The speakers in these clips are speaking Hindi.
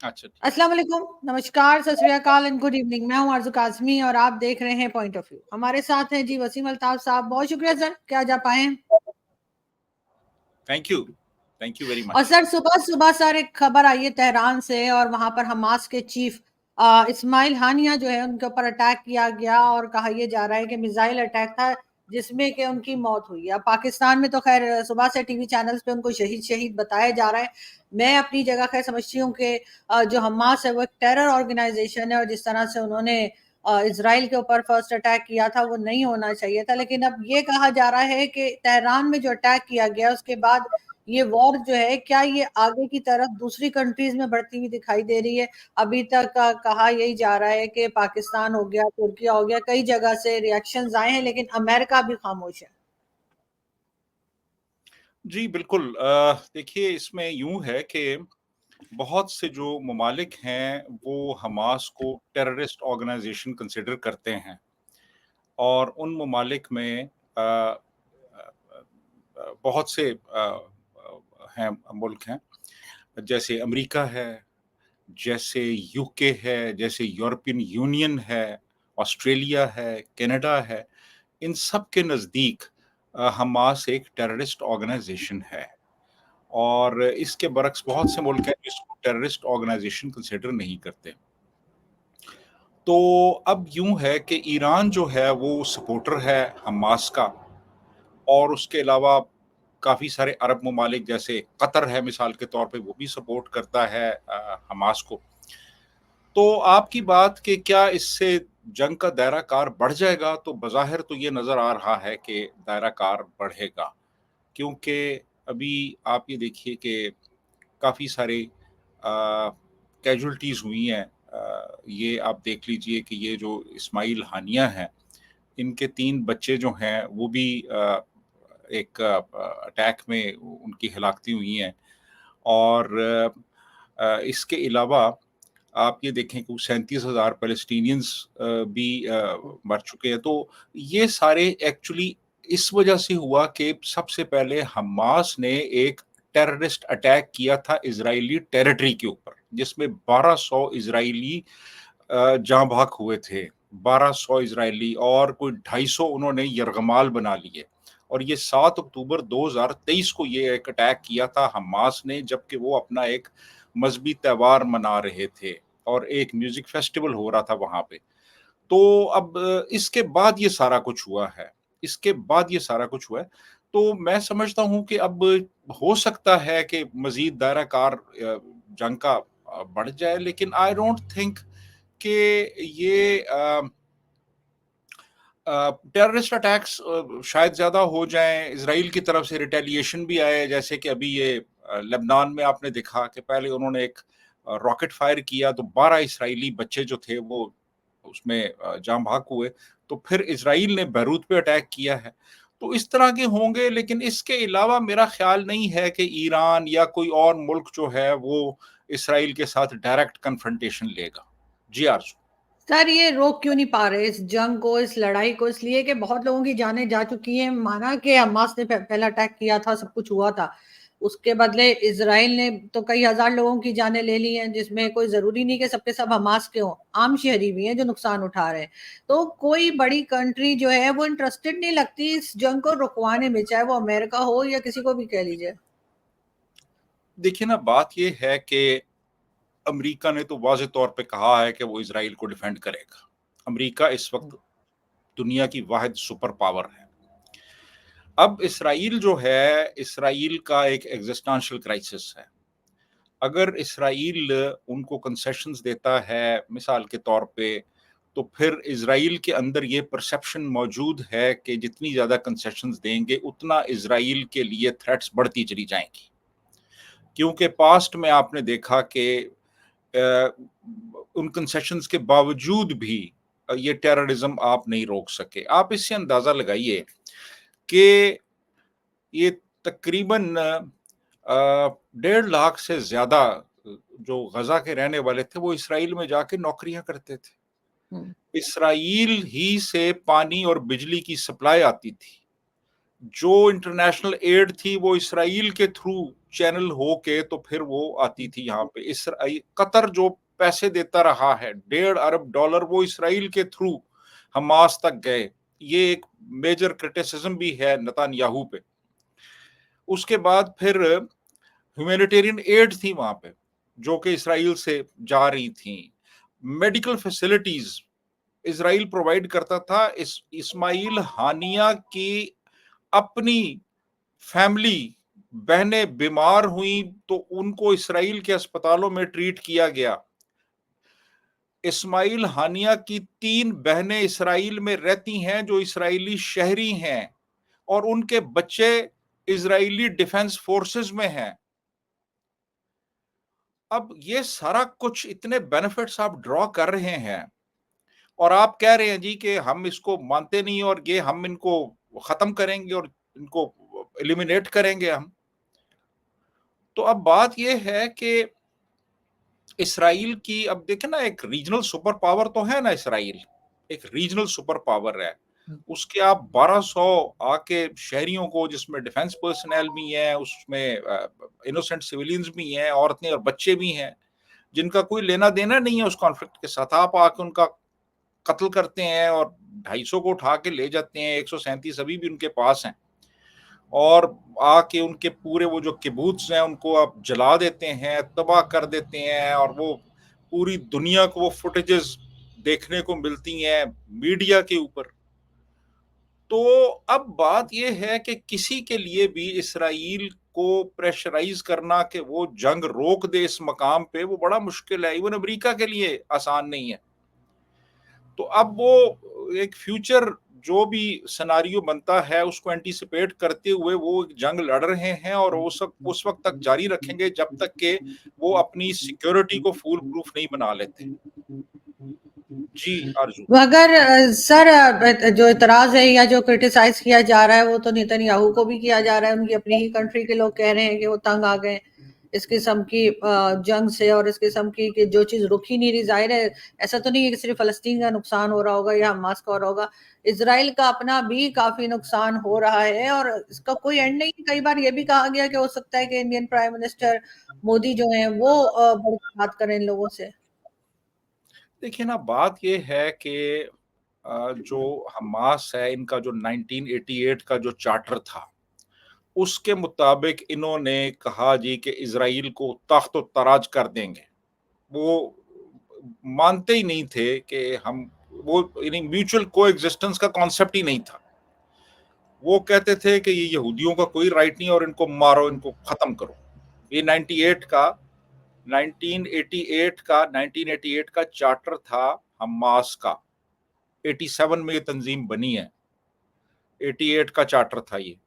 अच्छा, ठीक। अस्सलाम वालेकुम, नमस्कार, सत श्री अकाल एंड गुड इवनिंग। मैं हूं आरज़ू काज़मी और आप देख रहे हैं पॉइंट ऑफ व्यू। हमारे साथ हैं जी वसीम अल्ताफ साहब। बहुत शुक्रिया सर कि आज आप आए हैं। थैंक यू वेरी और मच। सर सुबह-सुबह सर एक खबर आई है तेहरान से और वहां पर हमास के चीफ इस्माइल हानिया जो है उनके ऊपर अटैक किया गया और कहा यह जा रहा है कि मिसाइल अटैक था जिसमें कि उनकी मौत हुई है। अब पाकिस्तान में तो खैर सुबह से टीवी चैनल्स पे उनको शहीद शहीद बताया जा रहा है। मैं अपनी जगह खैर समझती हूँ कि जो हमास है वो एक टेरर ऑर्गेनाइजेशन है और जिस तरह से उन्होंने इसराइल के ऊपर फर्स्ट अटैक किया था वो नहीं होना चाहिए था। लेकिन अब ये कहा जा रहा है कि तेहरान में जो अटैक किया गया उसके बाद ये वॉर जो है क्या ये आगे की तरफ दूसरी कंट्रीज में बढ़ती हुई दिखाई दे रही है? अभी तक कहा यही जा रहा है कि पाकिस्तान हो गया, तुर्की हो गया, कई जगह से रिएक्शंस आए हैं लेकिन अमेरिका भी खामोश है। जी, बिल्कुल। देखिए, इसमें यूँ है कि बहुत से जो ममालिक हैं, वो हमास को टेररिस्ट ऑर्गेनाइज़ेशन कंसिडर करते हैं और उन ममालिक में बहुत से हैं मुल्क हैं, जैसे अमेरिका है, जैसे यूके है, जैसे यूरोपियन यूनियन है, ऑस्ट्रेलिया है, कनाडा है। इन सब के नज़दीक हमास एक टेररिस्ट ऑर्गेनाइज़ेशन है और इसके बरक्स बहुत से मुल्क हैं जिसको टेररिस्ट ऑर्गेनाइज़ेशन कंसिडर नहीं करते। तो अब यूँ है कि ईरान जो है वो सपोर्टर है हमास का और उसके अलावा काफ़ी सारे अरब ममालिक जैसे कतर है मिसाल के तौर पे वो भी सपोर्ट करता है हमास को। तो आपकी बात कि क्या इससे जंग का दायरा-कार बढ़ जाएगा? तो बज़ाहिर तो ये नज़र आ रहा है कि दायरा-कार बढ़ेगा, क्योंकि अभी आप ये देखिए कि काफ़ी सारे कैजुअल्टीज़ हुई हैं। ये आप देख लीजिए कि ये जो इस्माइल हानिया हैं, इनके 3 बच्चे जो हैं वो भी एक अटैक में उनकी हलाकतें हुई हैं और इसके अलावा आप ये देखें कि 37,000 पैलेस्टीनियंस भी मर चुके हैं। तो ये सारे एक्चुअली इस वजह से हुआ कि सबसे पहले हमास ने एक टेररिस्ट अटैक किया था इज़राइली टेरिटरी के ऊपर, जिसमें 1200 इज़राइली जाँ बाक हुए थे। 1200 इज़राइली और कोई 250 उन्होंने यरगमाल बना लिए और ये 7 अक्टूबर 2023 को ये एक अटैक किया था हमास ने, जबकि वो अपना एक मज़हबी त्योहार मना रहे थे और एक म्यूज़िक फेस्टिवल हो रहा था वहाँ पे। तो अब इसके बाद ये सारा कुछ हुआ है। इसके बाद ये सारा कुछ हुआ है। तो मैं समझता हूँ कि अब हो सकता है कि मज़ीद दायरा-कार जंग का बढ़ जाए, लेकिन आई डोंट थिंक कि ये टेररिस्ट अटैक्स शायद ज़्यादा हो जाएँ, इज़राइल की तरफ से रिटेलिएशन भी आए, जैसे कि अभी ये लेबनान में आपने देखा कि पहले उन्होंने एक रॉकेट फायर किया तो 12 इज़राइली बच्चे जो थे वो उसमें जाँ बाहक हुए। तो फिर इज़राइल ने बैरूत पे अटैक किया है। तो इस तरह के होंगे, लेकिन इसके अलावा मेरा ख़्याल नहीं है कि ईरान या कोई और मुल्क जो है वो इज़राइल के साथ डायरेक्ट कन्फ्रंटेशन लेगा। जी, आरज़ू। सर ये रोक क्यों नहीं पा रहे इस जंग को, इस लड़ाई को? इसलिए कि बहुत लोगों की जानें जा चुकी हैं। माना कि हमास ने पहला अटैक किया था, सब कुछ हुआ था, उसके बदले इजराइल ने तो कई हजार लोगों की जानें ले ली हैं, जिसमें कोई जरूरी नहीं कि सबके सब हमास के हों, आम शहरी भी हैं जो नुकसान उठा रहे हैं। तो कोई बड़ी कंट्री जो है वो इंटरेस्टेड नहीं लगती इस जंग को रुकवाने में, चाहे वो अमेरिका हो या किसी को भी कह लीजिए। देखिए ना, बात ये है कि अमेरिका ने तो वाज़ेह तौर पे कहा है कि वो इज़राइल को डिफेंड करेगा। अमेरिका इस वक़्त दुनिया की वाहिद सुपर पावर है। अब इज़राइल जो है, इज़राइल का एक एक्जिस्टेंशियल क्राइसिस है। अगर इज़राइल उनको कंसेशंस देता है, मिसाल के तौर पे, तो फिर इज़राइल के अंदर ये परसेप्शन मौजूद है कि जितनी ज़्यादा कंसेशंस देंगे, उतना इज़राइल के लिए थ्रेट्स बढ़ती चली जाएँगी। क्योंकि पास्ट में आपने देखा कि अ, उन कंसेशंस के बावजूद भी ये टेररिज्म आप नहीं रोक सके। आप इससे अंदाज़ा लगाइए कि ये तकरीबन 1.5 लाख से ज़्यादा जो गज़ा के रहने वाले थे, वो इसराइल में जाके नौकरियाँ करते थे। हम्म। इसराइल ही से पानी और बिजली की सप्लाई आती थी। जो इंटरनेशनल एड थी वो इसराइल के थ्रू चैनल होके तो फिर वो आती थी यहाँ पे। इसराइल, कतर जो पैसे देता रहा है, $1.5 अरब वो इसराइल के थ्रू हमास तक गए। ये एक मेजर क्रिटिसिज्म भी है नेतन्याहू पे। उसके बाद फिर ह्यूमैनिटेरियन एड थी वहां पे जो कि इसराइल से जा रही थी। मेडिकल फैसिलिटीज इसराइल प्रोवाइड करता था। इस्माइल हानिया की अपनी फैमिली, बहनें बीमार हुई तो उनको इसराइल के अस्पतालों में ट्रीट किया गया। इस्माइल हानिया की 3 बहनें इसराइल में रहती हैं जो इसराइली शहरी हैं और उनके बच्चे इजरायली डिफेंस फोर्सेस में हैं। अब ये सारा कुछ इतने बेनिफिट्स आप ड्रॉ कर रहे हैं और आप कह रहे हैं जी कि हम इसको मानते नहीं और ये हम इनको खत्म करेंगे और इनको एलिमिनेट करेंगे हम। तो अब बात ये है कि इसराइल की, अब देखें ना, एक रीजनल सुपर पावर तो है ना इसराइल, एक रीजनल सुपर पावर है। उसके आप 1200 आके शहरियों को, जिसमें डिफेंस पर्सनल भी हैं, उसमें इनोसेंट सिविलियंस भी हैं, औरतें और बच्चे भी हैं जिनका कोई लेना देना नहीं है उस कॉन्फ्लिक्ट के साथ, आप आके उनका कत्ल करते हैं और 250 को उठा के ले जाते हैं। 137 अभी भी उनके पास हैं और आके उनके पूरे वो जो किबूत्स हैं उनको आप जला देते हैं, तबाह कर देते हैं और वो पूरी दुनिया को वो फुटेजेस देखने को मिलती हैं मीडिया के ऊपर। तो अब बात ये है कि किसी के लिए भी इसराइल को प्रेशराइज करना कि वो जंग रोक दे इस मकाम पे, वो बड़ा मुश्किल है। इवन अमेरिका के लिए आसान नहीं है। तो अब वो एक फ्यूचर जो भी सिनारियो बनता है उसको एंटीसिपेट करते हुए वो जंग लड़ रहे हैं और उस वक्त तक जारी रखेंगे जब तक के वो अपनी सिक्योरिटी को फूल प्रूफ नहीं बना लेते। जी अर्जु। मगर सर, जो इतराज है या जो क्रिटिसाइज किया जा रहा है वो तो नेतन्याहू को भी किया जा रहा है। उनकी अपनी ही कंट्री के लोग कह रहे हैं कि वो तंग आ गए इस किस्म की जंग से और इस किस्म की कि जो चीज रुक ही नहीं रही। जाहिर है ऐसा तो नहीं है कि सिर्फ फलस्तीन का नुकसान हो रहा होगा या हमास का हो रहा होगा, इसराइल का अपना भी काफी नुकसान हो रहा है और इसका कोई एंड नहीं। कई बार ये भी कहा गया कि हो सकता है कि इंडियन प्राइम मिनिस्टर मोदी जो है वो बात करें इन लोगों से। देखिए ना, बात ये है कि जो हमास है, इनका जो 1988 का जो चार्टर था उसके मुताबिक इन्होंने कहा जी कि इजराइल को तख्त तराज कर देंगे। वो मानते ही नहीं थे कि हम, वो म्यूचुअल को एग्जिस्टेंस का कॉन्सेप्ट ही नहीं था। वो कहते थे कि ये यहूदियों का कोई राइट नहीं और इनको मारो, इनको खत्म करो। ये 1988 का चार्टर था हमास का। 87 में ये तंजीम बनी है, 88 का चार्टर था ये।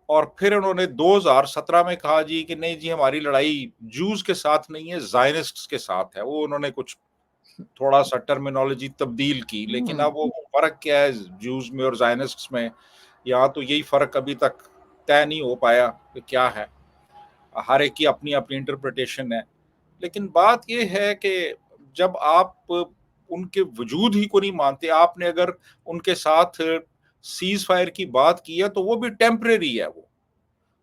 और फिर उन्होंने 2017 में कहा जी कि नहीं जी, हमारी लड़ाई जूस के साथ नहीं है, जायनिस्ट्स के साथ है। वो उन्होंने कुछ थोड़ा सा टर्मिनोलॉजी तब्दील की, लेकिन अब वो फर्क क्या है जूस में और जायनिस्ट्स में, यहाँ तो यही फर्क अभी तक तय नहीं हो पाया कि क्या है। हर एक की अपनी अपनी इंटरप्रिटेशन है। लेकिन बात यह है कि जब आप उनके वजूद ही को नहीं मानते, आपने अगर उनके साथ सीज फायर की बात की है तो वो भी टेम्परेरी है। वो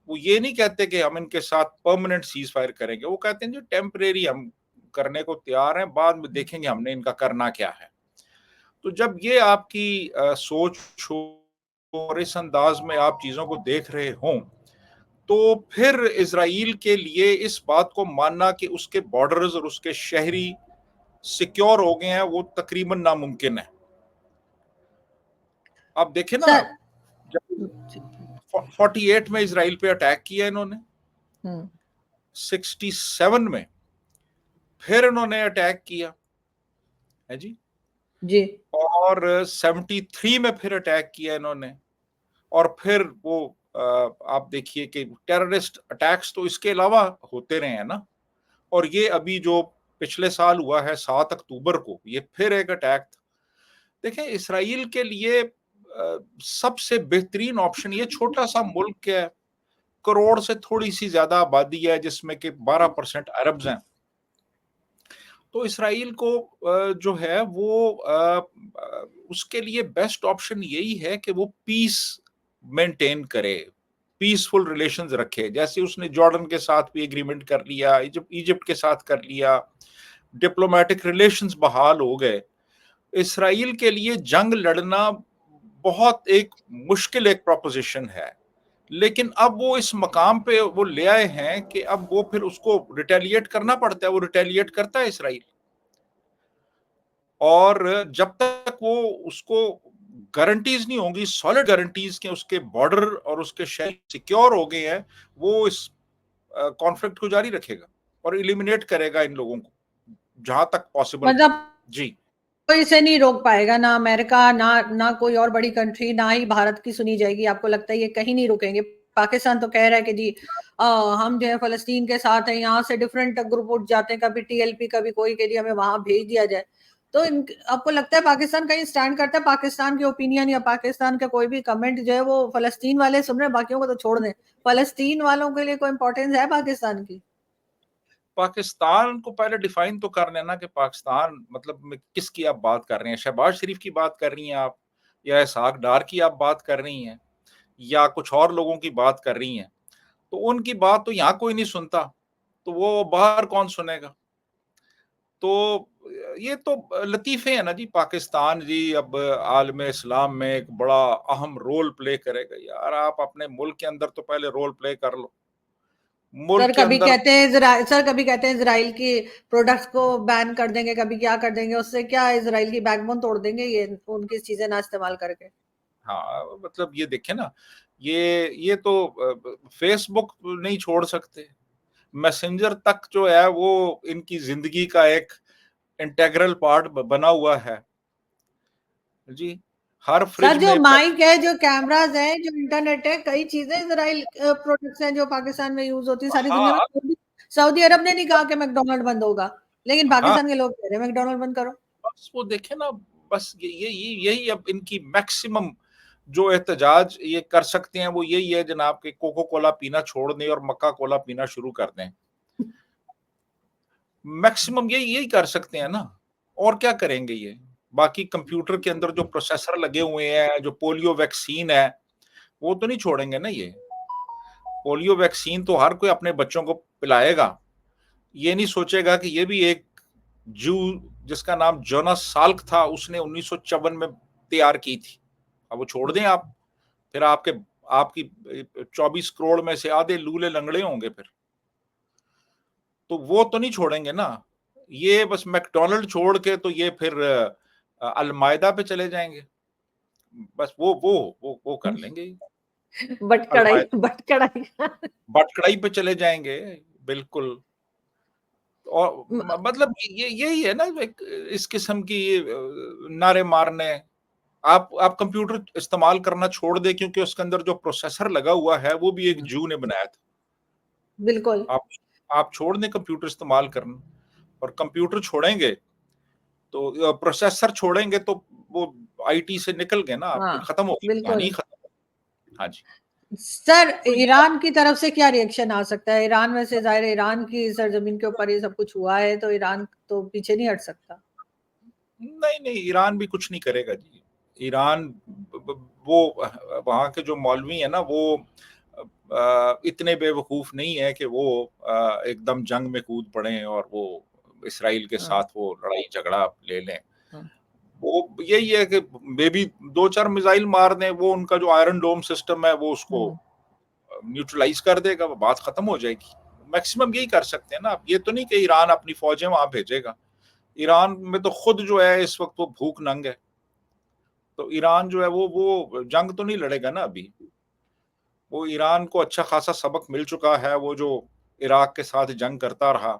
ये नहीं कहते कि हम इनके साथ परमानेंट सीज फायर करेंगे, वो कहते हैं जो टेम्परेरी हम करने को तैयार हैं, बाद में देखेंगे हमने इनका करना क्या है। तो जब ये आपकी सोच हो और इस अंदाज में आप चीजों को देख रहे हों, तो फिर इजराइल के लिए इस बात को मानना कि उसके बॉर्डर्स और उसके शहरी सिक्योर हो गए हैं, वो तकरीबन नामुमकिन है। आप देखें ना, सर। जब 48 में इजराइल पे अटैक किया इन्होंने, 67 में फिर इन्होंने अटैक किया है जी, जी। और 73 में फिर अटैक किया इन्होंने। और फिर वो आप देखिए कि टेररिस्ट अटैक्स तो इसके अलावा होते रहे हैं ना। और ये अभी जो पिछले साल हुआ है 7 अक्टूबर को, ये फिर एक अटैक था। देखें, इसराइल के लिए सबसे बेहतरीन ऑप्शन, ये छोटा सा मुल्क है, करोड़ से थोड़ी सी ज्यादा आबादी है, जिसमें कि 12% अरब्स हैं। तो इसराइल को जो है वो उसके लिए बेस्ट ऑप्शन यही है कि वो पीस मेंटेन करे, पीसफुल रिलेशंस रखे, जैसे उसने जॉर्डन के साथ भी एग्रीमेंट कर लिया, इजिप्ट के साथ कर लिया, डिप्लोमेटिक रिलेशंस बहाल हो गए। इसराइल के लिए जंग लड़ना बहुत एक मुश्किल एक प्रोपोजिशन है, लेकिन अब वो इस मकाम पे वो ले आए हैं कि अब वो फिर उसको रिटेलिएट करना पड़ता है, वो रिटेलिएट करता है इसराइल। और जब तक वो उसको गारंटीज नहीं होंगी, सॉलिड गारंटीज के उसके बॉर्डर और उसके शहर सिक्योर हो गए हैं, वो इस कॉन्फ्लिक्ट को जारी रखेगा और इलिमिनेट करेगा इन लोगों को जहां तक पॉसिबल है। मतलब जी, कोई इसे नहीं रोक पाएगा, ना अमेरिका, ना कोई और बड़ी कंट्री, ना ही भारत की सुनी जाएगी। आपको लगता है ये कहीं नहीं रुकेंगे? पाकिस्तान तो कह रहा है कि जी हम जो है फलस्तीन के साथ हैं, यहाँ से डिफरेंट ग्रुप उठ जाते हैं, कभी टीएलपी कभी कोई के लिए हमें वहां भेज दिया जाए। तो आपको लगता है पाकिस्तान कहीं स्टैंड करता है? पाकिस्तान के ओपिनियन या पाकिस्तान का कोई भी कमेंट जो है वो फलस्तीन वाले सुन रहे हैं, बाकियों को तो छोड़ दें, फलस्तीन वालों के लिए कोई इंपॉर्टेंस है पाकिस्तान की? पाकिस्तान को पहले डिफाइन तो कर लेना कि पाकिस्तान मतलब में किसकी आप बात कर रहे हैं? शहबाज शरीफ की बात कर रही हैं आप, या इसहाक डार की आप बात कर रही हैं, या कुछ और लोगों की बात कर रही हैं? तो उनकी बात तो यहाँ कोई नहीं सुनता, तो वो बाहर कौन सुनेगा? तो ये तो लतीफ़े हैं ना जी। पाकिस्तान जी अब आलम इस्लाम में एक बड़ा अहम रोल प्ले करेगा। यार आप अपने मुल्क के अंदर तो पहले रोल प्ले कर लो। मुल्क सर के कभी अंदर कहते हैं इजराइल, सर कभी कहते हैं इजराइल की प्रोडक्ट्स को बैन कर देंगे, कभी क्या कर देंगे, उससे क्या इजराइल की बैकबोन तोड़ देंगे ये उनकी चीजें ना इस्तेमाल करके? हाँ, मतलब ये देखें ना, ये तो फेसबुक नहीं छोड़ सकते। मैसेंजर तक जो है वो इनकी ज़िंदगी का एक इंटीग्रल पार्ट ब बना हुआ है। जी, हर सर फ्रिज जो में माइक है, जो कैमरास है, जो इंटरनेट है, कई चीजें इजराइल प्रोडक्ट्स हैं जो पाकिस्तान में यूज होती है सारी दुनिया में। हाँ, सऊदी अरब ने नहीं कहा कि मैकडोनल्ड बंद होगा, लेकिन हाँ। पाकिस्तान के लोग कह रहे हैं मैकडोनल्ड बंद करो। बस वो देखे ना, बस ये यही अब इनकी मैक्सिमम जो एहतजाज ये कर सकते हैं वो यही है जनाब कि कोको कोला पीना छोड़ दें और मक्का कोला पीना शुरू कर दें। मैक्सिमम यही यही कर सकते हैं ना, और क्या करेंगे ये? बाकी कंप्यूटर के अंदर जो प्रोसेसर लगे हुए हैं, जो पोलियो वैक्सीन है, वो तो नहीं छोड़ेंगे ना ये। पोलियो वैक्सीन तो हर कोई अपने बच्चों को पिलाएगा। ये नहीं सोचेगा कि ये भी एक जू जिसका नाम जोनास साल्क था, उसने 1954 में तैयार की थी। अब वो छोड़ दें आप, फिर आपकी 24 करोड़ में से आधे लूले लंगड़े होंगे फिर। तो वो तो नहीं छोड़ेंगे ना। ये बस मैकडॉनल्ड छोड़ के तो ये फिर अलमायदा पे चले जाएंगे। बस वो कर लेंगे बट कढ़ाई, अलमायदा, बट कढ़ाई। बटकड़ाई पे चले जाएंगे, बिल्कुल। और मतलब ये यही है ना, एक इस किस्म की नारे मारने। आप कंप्यूटर इस्तेमाल करना छोड़ दें क्योंकि उसके अंदर जो प्रोसेसर लगा हुआ है वो भी एक जू ने बनाया था। बिल्कुल। आप आप छोड़ दें कंप्यूटर इस्तेमाल करना, और कंप्यूटर छोड़ेंगे तो प्रोसेसर छोड़ेंगे तो वो आईटी से निकल गए ना आप, हाँ, फिर खत्म हो गई, कहानी ही बिल्कुल। खत्म। हाँ जी। सर तो ईरान की तरफ से क्या रिएक्शन आ सकता है? ईरान में से जाहिर है ईरान की सरजमीन के ऊपर ये सब कुछ हुआ है, तो ईरान तो पीछे नहीं हट सकता। नहीं नहीं, ईरान भी कुछ नहीं करेगा जी। ईरान वो वहाँ के जो मौलवी है ना वो इतने बेवकूफ नहीं है कि वो एकदम जंग में कूद पड़े और वो इसराइल के हाँ, साथ वो लड़ाई झगड़ा ले लें। हाँ, वो यही है कि बेबी दो चार मिसाइल मार दें, वो उनका जो आयरन डोम सिस्टम है वो उसको हम्म। न्यूट्रलाइज कर देगा, वो बात खत्म हो जाएगी। मैक्सिमम यही कर सकते हैं ना आप। ये तो नहीं कि ईरान अपनी फौजें वहां भेजेगा। ईरान में तो खुद जो है इस वक्त वो भूख नंग है। तो ईरान जो है वो जंग तो नहीं लड़ेगा ना अभी। वो ईरान को अच्छा खासा सबक मिल चुका है, वो जो इराक के साथ जंग करता रहा,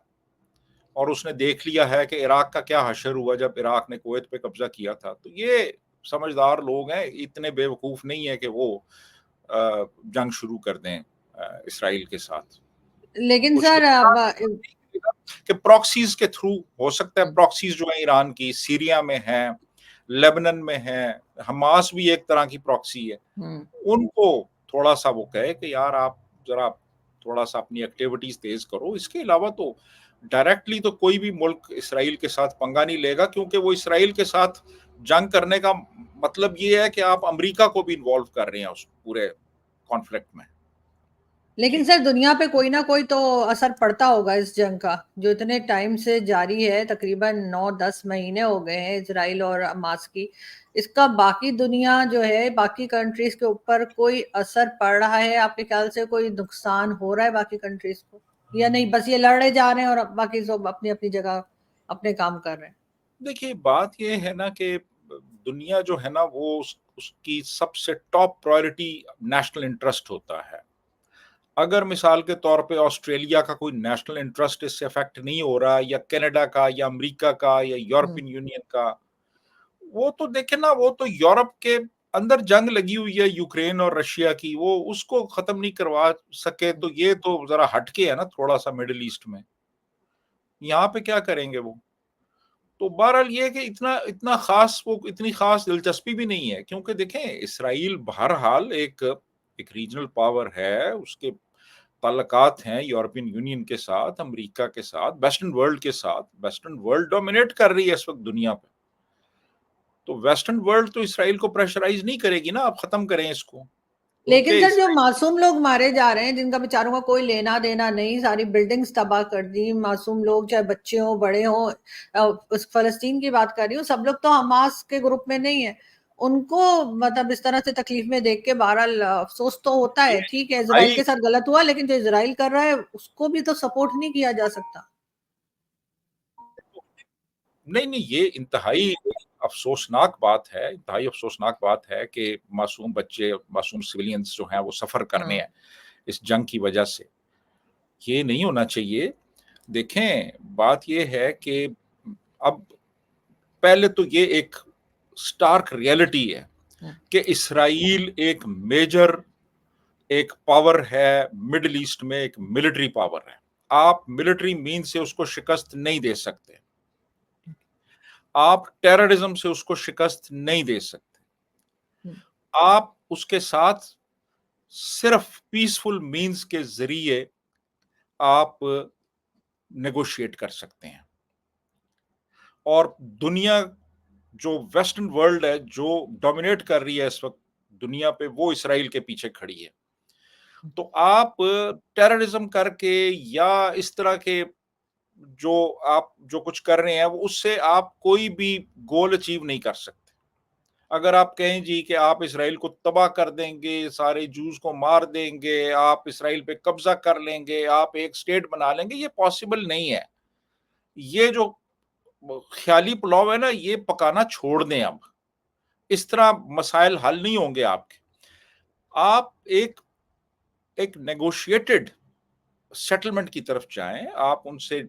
और उसने देख लिया है कि इराक का क्या हशर हुआ जब इराक ने कुवैत पे कब्जा किया था। तो ये समझदार लोग हैं, इतने बेवकूफ नहीं है कि वो जंग शुरू कर दें इसराइल के साथ। लेकिन कुछ सर नुकसान अब कि प्रॉक्सीज के थ्रू हो सकता है। प्रॉक्सीज जो है ईरान की सीरिया में है, लेबनन में है, हमास भी एक तरह की प्रॉक्सी है। हम्म, उनको थोड़ा सा वो कहे कि यार आप जरा थोड़ा सा अपनी एक्टिविटीज तेज करो। इसके अलावा तो डायरेक्टली तो कोई भी मुल्क इसराइल के साथ पंगा नहीं लेगा, क्योंकि वो इसराइल के साथ जंग करने का मतलब ये है कि आप अमेरिका को भी इन्वॉल्व कर रहे हैं उस पूरे कॉन्फ्लिक्ट में। लेकिन सर दुनिया पे कोई ना कोई तो असर पड़ता होगा इस जंग का, जो इतने टाइम से जारी है, तकरीबन 9-10 महीने हो गए हैं इसराइल और हमास की। इसका बाकी दुनिया जो है, बाकी कंट्रीज के ऊपर कोई असर पड़ रहा है आपके ख्याल से? कोई नुकसान हो रहा है बाकी कंट्रीज को, या नहीं बस ये लड़े जा रहे हैं और बाकी सब अपनी अपनी जगह अपने काम कर रहे हैं? देखिए, बात ये है ना कि दुनिया जो है ना वो उसकी सबसे टॉप प्रायोरिटी नेशनल इंटरेस्ट होता है। अगर मिसाल के तौर पे ऑस्ट्रेलिया का कोई नेशनल इंटरेस्ट इससे अफेक्ट नहीं हो रहा, या कनाडा का या अमेरिका का या हम्म। यूरोपियन यूनियन का, वो तो देखे ना, वो तो यूरोप के अंदर जंग लगी हुई है यूक्रेन और रशिया की, वो उसको खत्म नहीं करवा सके, तो ये तो जरा हटके है ना थोड़ा सा मिडिल ईस्ट में, यहाँ पे क्या करेंगे वो। तो बहरहाल ये है कि इतना इतना खास, वो इतनी खास दिलचस्पी भी नहीं है, क्योंकि देखें इसराइल बहरहाल एक एक रीजनल पावर है, उसके ताल्लुकात हैं यूरोपियन यूनियन के साथ, अमेरिका के साथ, वेस्टर्न वर्ल्ड के साथ। वेस्टर्न वर्ल्ड डोमिनेट कर रही है इस वक्त दुनिया पे, तो वेस्टर्न वर्ल्ड तो इसराइल को प्रेशराइज नहीं करेगी ना, आप खत्म करें इसको, लेकिन क्योंकि सर जो मासूम लोग मारे जा रहे हैं, जिनका बेचारों का कोई लेना देना नहीं, सारी बिल्डिंग्स तबाह कर दी, मासूम लोग चाहे बच्चे हो बड़े हो, उस फलस्तीन की बात कर रही हूँ, सब लोग तो हमास के ग्रुप में नहीं है। उनको मतलब इस तरह से तकलीफ में देख के बहरहाल अफसोस तो होता ये है। ठीक है, इसराइल भाई, के साथ गलत हुआ, लेकिन जो इसराइल कर रहा है उसको भी तो सपोर्ट नहीं किया जा सकता। नहीं नहीं, ये इंतहाई अफसोसनाक बात है, इंतहाई अफसोसनाक बात है कि मासूम बच्चे, मासूम सिविलियंस जो हैं वो सफर करने हम्म। हैं इस जंग की वजह से। ये नहीं होना चाहिए। देखें, बात ये है कि अब पहले तो ये एक स्टार्क रियलिटी है हम्म। कि इसराइल एक मेजर, एक पावर है मिडिल ईस्ट में, एक मिलिट्री पावर है। आप मिलिट्री मीन से उसको शिकस्त नहीं दे सकते, आप टेररिज्म से उसको शिकस्त नहीं दे सकते, हम्म। आप उसके साथ सिर्फ पीसफुल मीन्स के जरिए आप नेगोशिएट कर सकते हैं। और दुनिया, जो वेस्टर्न वर्ल्ड है, जो डोमिनेट कर रही है इस वक्त दुनिया पे, वो इसराइल के पीछे खड़ी है। तो आप टेररिज्म करके या इस तरह के जो आप जो कुछ कर रहे हैं, वो उससे आप कोई भी गोल अचीव नहीं कर सकते। अगर आप कहें जी कि आप इसराइल को तबाह कर देंगे, सारे जूस को मार देंगे, आप इसराइल पे कब्जा कर लेंगे, आप एक स्टेट बना लेंगे, ये पॉसिबल नहीं है। ये जो ख्याली पुलाव है ना, ये पकाना छोड़ दें अब। इस तरह मसाइल हल नहीं होंगे आपके। आप एक एक नेगोशिएटेड सेटलमेंट की तरफ जाएं, आप उनसे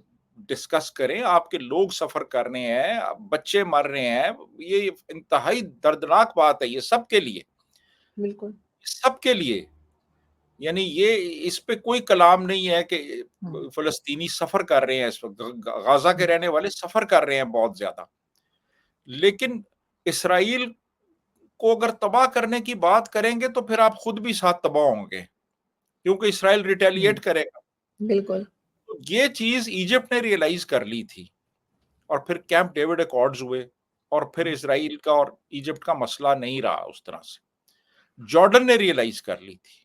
डिस्कस करें। आपके लोग सफर कर रहे हैं, बच्चे मर रहे हैं, ये इंतहाई दर्दनाक बात है, ये सबके लिए, बिल्कुल। सबके लिए। यानी ये, इस पे कोई कलाम नहीं है कि हम्म। फलस्तीनी सफर कर रहे हैं इस वक्त, गाजा के हम्म। रहने वाले सफर कर रहे हैं बहुत ज्यादा। लेकिन इसराइल को अगर तबाह करने की बात करेंगे तो फिर आप खुद भी साथ तबाह होंगे, क्योंकि इसराइल रिटेलिएट करेगा। बिल्कुल। तो ये चीज इजिप्ट ने रियलाइज कर ली थी, और फिर कैंप डेविड अकॉर्ड्स हुए, और फिर इसराइल का और इजिप्ट का मसला नहीं रहा उस तरह से। जॉर्डन ने रियलाइज कर ली थी,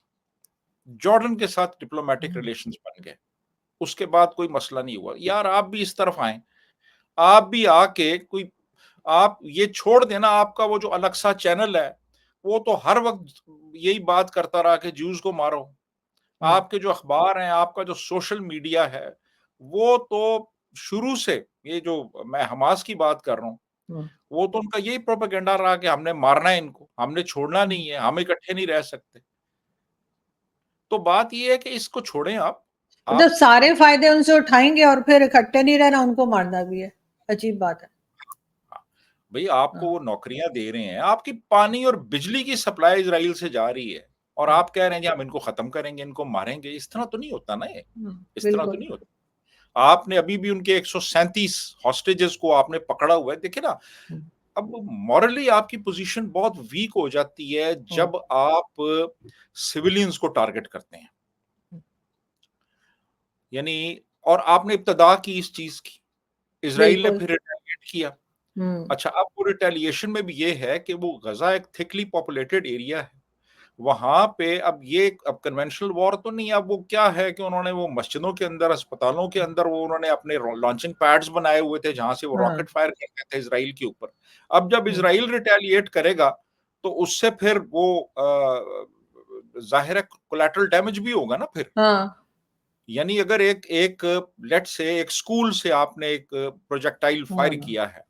जॉर्डन के साथ डिप्लोमेटिक हम्म। रिलेशंस बन गए, उसके बाद कोई मसला नहीं हुआ। यार आप भी इस तरफ आए, आप भी आके कोई, आप ये छोड़ देना, आपका वो जो अलक्सा चैनल है वो तो हर वक्त यही बात करता रहा कि ज्यूज को मारो। हम्म। आपके जो अखबार हैं, आपका जो सोशल मीडिया है, वो तो शुरू से, ये जो मैं हमास की बात कर रहा हूँ, हम्म। वो तो उनका यही प्रोपेगेंडा रहा कि हमने मारना है इनको, हमने छोड़ना हम्म। नहीं है, हम इकट्ठे नहीं रह सकते। तो बात ये है कि इसको छोड़ें मतलब आप सारे फायदे उनसे उठाएंगे और फिर इकट्ठे नहीं रहना, उनको मारना भी है। अजीब बात है। भाई, आपको हाँ। वो नौकरियां दे रहे हैं, आपकी पानी और बिजली की सप्लाई इजराइल से जा रही है, और हम्म। आप कह रहे हैं जी हम इनको खत्म करेंगे, इनको मारेंगे। इस तरह तो नहीं होता ना ये, इस तरह तो बिल्कुल। नहीं होता। आपने अभी भी उनके 137 हॉस्टेजेस को आपने पकड़ा हुआ है, देखिए ना। हम्म। अब मॉरली आपकी पोजीशन बहुत वीक हो जाती है हम्म। जब आप सिविलियंस को टारगेट करते हैं। यानी और आपने इब्तिदा की इस चीज़ की, इज़राइल ने बिल्कुल। फिर रिटेलिएट किया। हुँ, अच्छा, अब वो रिटेलिएशन में भी ये है कि वो गज़ा एक थिकली पॉपुलेटेड एरिया है। वहाँ पे अब कन्वेंशनल वॉर तो नहीं, अब वो क्या है कि उन्होंने वो मस्जिदों के अंदर, अस्पतालों के अंदर वो उन्होंने अपने लॉन्चिंग पैड्स बनाए हुए थे, जहाँ से वो हाँ, रॉकेट फायर करते थे इज़राइल के ऊपर। अब जब हुँ, इज़राइल रिटेलिएट करेगा, तो उससे फिर वो ज़ाहिर है कोलैटरल डैमेज भी होगा ना फिर। हाँ, यानी अगर एक एक लेट्स से एक स्कूल से आपने एक प्रोजेक्टाइल फायर हाँ, किया है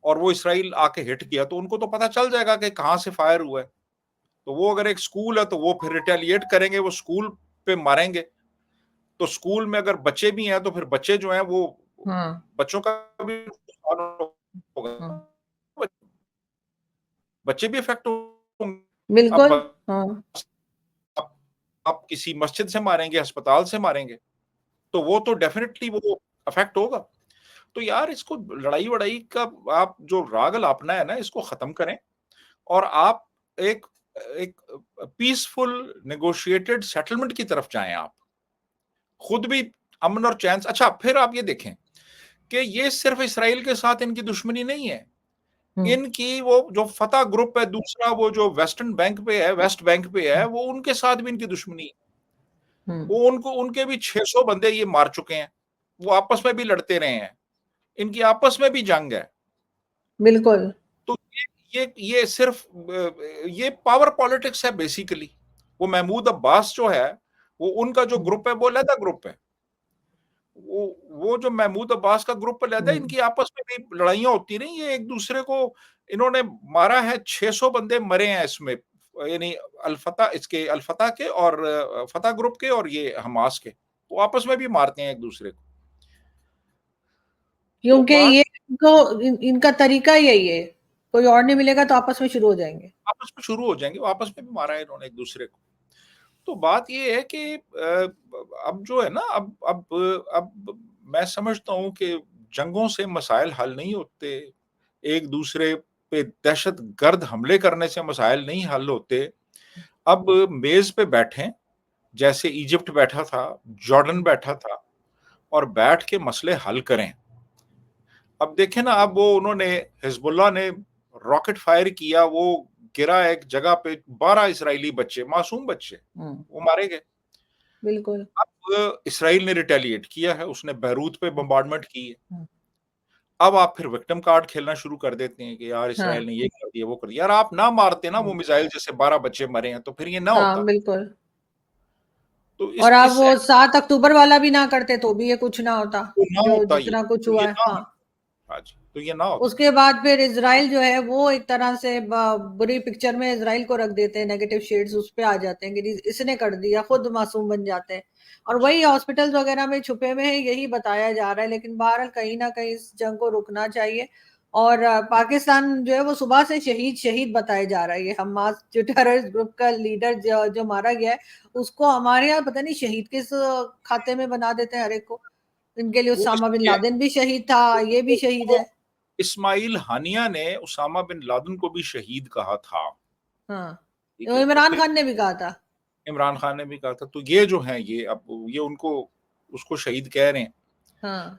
और वो इसराइल आके हिट किया, तो उनको तो पता चल जाएगा कि कहाँ से फायर हुआ है। तो वो अगर एक स्कूल है तो वो फिर रिटेलिएट करेंगे, वो स्कूल पे मारेंगे। तो स्कूल में अगर बच्चे भी हैं तो फिर बच्चे जो हैं वो हाँ, बच्चों का भी नुकसान होगा। हाँ, बच्चे भी इफ़ेक्ट होंगे। अब बिल्कुल, हाँ, आप आप किसी मस्जिद से मारेंगे, अस्पताल से मारेंगे, तो वो तो डेफ़िनिटली वो अफ़ेक्ट होगा। तो यार इसको लड़ाई-वड़ाई का आप जो राग अलापना है ना, इसको ख़त्म करें और आप एक एक पीसफुल नेगोशिएटेड सेटलमेंट की तरफ जाएँ आप। खुद भी अमन और चैन से अच्छा फिर आप ये देखें कि ये सिर्फ़ इसराइल के साथ इनकी दुश्मनी नहीं है। हुँ, इनकी वो जो फ़तह ग्रुप है दूसरा वो जो वेस्ट बैंक पे है, हुँ, वो उनके साथ भी इनकी दुश्मनी है। हुँ, वो उनके भी 600 बंदे ये मार चुके हैं। वो आपस में भी लड़ते रहे हैं। इनकी आपस में भी जंग है। बिल्कुल, तो ये सिर्फ़ ये पावर पॉलिटिक्स है बेसिकली। वो महमूद अब्बास जो है, वो उनका जो हुँ, ग्रुप है वो अलहदा ग्रुप है। वो जो महमूद अब्बास का ग्रुप अलहदा है, हुँ, इनकी आपस में भी लड़ाइयाँ होती रही, ये एक-दूसरे को इन्होंने मारा है, 600 बंदे मरे हैं इसमें। यानी अल फतह के और फतह ग्रुप के और ये हमास के। वो आपस में भी मारते हैं एक-दूसरे को। तो क्योंकि बात ये इनका तरीका यही है, कोई और नहीं मिलेगा तो आपस में शुरू हो जाएँगे। आपस में शुरू हो जाएँगे, वो आपस में भी मारा है इन्होंने एक-दूसरे को। तो बात ये है कि अब जो है ना अब मैं समझता हूँ कि जंगों से मसाइल हल नहीं होते, एक-दूसरे पे दहशतगर्द हमले करने से मसाइल नहीं हल होते। अब मेज़ पे बैठें, जैसे इजिप्ट बैठा था, जॉर्डन हुँ, बैठा था और बैठ के मसले हल करें। अब देखें ना, अब वो उन्होंने हिज़्बुल्लाह ने रॉकेट फायर किया, वो गिरा एक जगह पे 12 इज़राइली बच्चे, मासूम बच्चे, हुँ, वो मारे गए। बिल्कुल, अब इसराइल ने रिटेलिएट किया है, उसने बैरूत पे हुँ, बम्बार्डमेंट की है। हुँ, अब आप फिर विक्टिम कार्ड खेलना शुरू कर देते हैं कि यार हाँ, इसराइल ने ये कर दिया, वो कर दिया। यार आप ना मारते ना वो हुँ, मिसाइल जिससे 12 बच्चे मरे हैं, तो फिर ये ना हाँ, होता। बिल्कुल तो और आप इस वो 7 अक्टूबर वाला भी ना करते तो भी ये कुछ ना होता, तो ना जो होता ये, जितना कुछ तो ये हुआ है। ना हाँ। होता। हाँ जी, तो ये ना होता। उसके बाद फिर इज़राइल जो है वो एक तरह से बुरी पिक्चर में इज़राइल को रख देते हैं, नेगेटिव शेड्स उस पे आ जाते हैं कि इसने कर दिया, खुद मासूम बन जाते हैं। और वही हॉस्पिटल्स वगैरह में छुपे हुए हैं, यही बताया जा रहा है। लेकिन बहरहाल कहीं न कहीं इस जंग को रुकना चाहिए और पाकिस्तान जो है वो सुबह से शहीद बताया जा रहा है। ये हमास जो टेररिस्ट ग्रुप का लीडर जो जो मारा गया है, उसको हमारे यहाँ पता नहीं शहीद किस खाते में बना देते हैं हर एक को। इनके लिए वो उसामा बिन इसलिए लादेन भी शहीद था, ये भी शहीद वो है। इस्माइल हानिया ने उसामा बिन लादेन को भी शहीद कहा था। हाँ, ठीक वो है? तो इमरान फिर खान ने भी कहा था। इमरान खान ने भी कहा था। तो ये जो हैं ये अब ये उनको उसको शहीद कह रहे हैं। हाँ,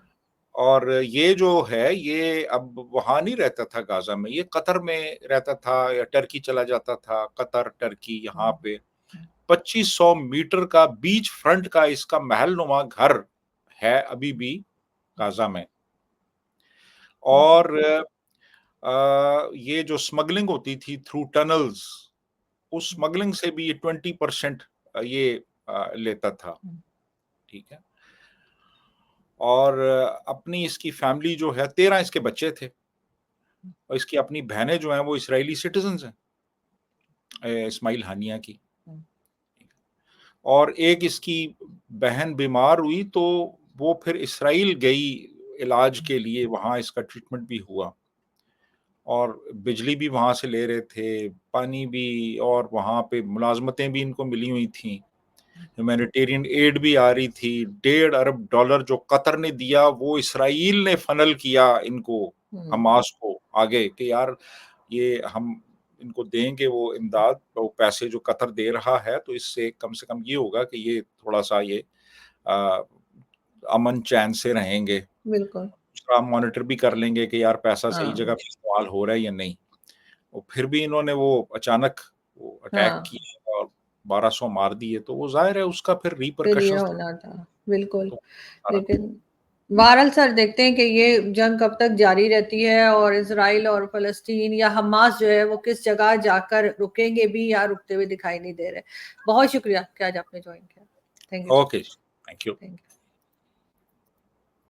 और ये जो है ये अब वहाँ नहीं रहता था गाज़ा में, ये कतर में रहता था या टर्की चला जाता था, कतर, टर्की यहाँ हुँ, पे हुँ, 2500 मीटर का बीच फ्रंट का इसका महलनुमा घर है अभी भी गाज़ा में। हुँ, और ये जो स्मगलिंग होती थी थ्रू टनल्स, उस हुँ, स्मगलिंग से भी ये 20% ये लेता था, हुँ, ठीक है? और अपनी इसकी फैमिली जो है 13 इसके बच्चे थे और इसकी अपनी बहनें जो हैं वो इज़राइली सिटिज़न्स हैं इस्माइल हानिया की। हुँ, और एक इसकी बहन बीमार हुई तो वो फिर इज़राइल गई इलाज हुँ, के लिए, वहाँ इसका ट्रीटमेंट भी हुआ और बिजली भी वहाँ से ले रहे थे, पानी भी और वहाँ पे मुलाज़मतें भी इनको मिली हुई थीं। ह्यूमैनिटेरियन एड भी आ रही थी, $1.5 अरब डॉलर जो कतर ने दिया वो इज़राइल ने फ़नल किया इनको, हुँ, हमास को आगे कि यार ये हम इनको देंगे वो इमदाद, वो पैसे जो कतर दे रहा है तो इससे कम से कम ये होगा कि ये थोड़ा-सा ये अ, अमन चैन से रहेंगे। बिल्कुल। दूसरा हम मॉनिटर भी कर लेंगे कि यार पैसा सही हाँ, जगह पे इस्तेमाल हो रहा है या नहीं। और फिर भी इन्होंने वो अचानक वो अटैक हाँ, किया और 1200 मार दिए, तो वो ज़ाहिर है उसका फिर फिर ये रिपरकशंस होना था, बिल्कुल। तो सारा लेकिन बहरहाल सर देखते हैं कि ये जंग कब तक जारी रहती है और इज़राइल और फ़लस्तीन या हमास जो है वो किस जगह जाकर रुकेंगे भी या रुकते हुए दिखाई नहीं दे रहे। बहुत शुक्रिया कि आज आपने जॉइन किया। Thank you sir. Okay, thank you. Thank you.